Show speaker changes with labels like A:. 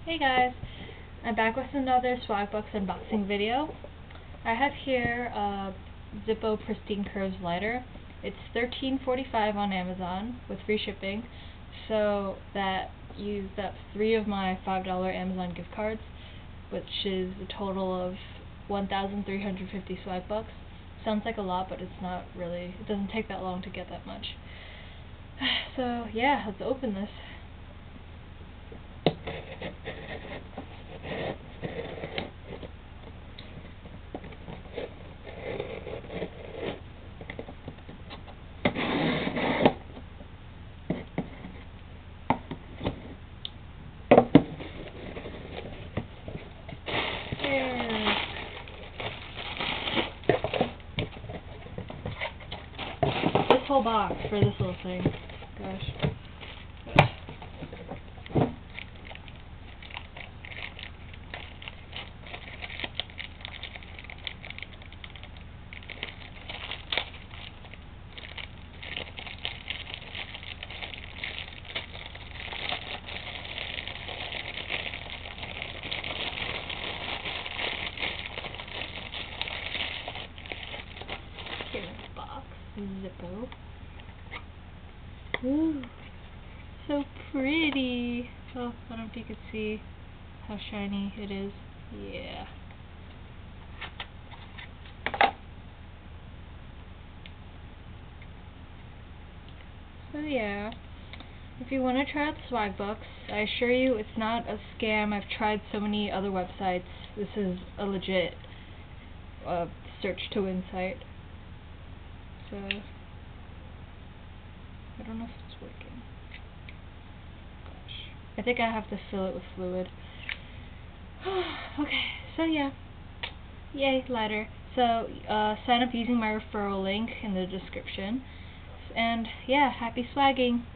A: Hey guys, I'm back with another Swagbucks unboxing video. I have here a Zippo Pristine Curves lighter. It's $13.45 on Amazon with free shipping, so that used up 3 of my $5 Amazon gift cards, which is a total of 1,350 Swagbucks. Sounds like a lot, but it's not really. It doesn't take that long to get that much. So yeah, let's open this. This whole box for this little thing. Gosh. Here's the box. Zippo. Ooh, so pretty. Oh, I don't know if you can see how shiny it is. Yeah. So yeah, if you want to try out Swagbucks, I assure you it's not a scam. I've tried so many other websites. This is a legit search to win site. So I don't know if it's working. Gosh. I think I have to fill it with fluid. Okay, so yeah. Yay, lighter. So sign up using my referral link in the description. And yeah, happy swagging.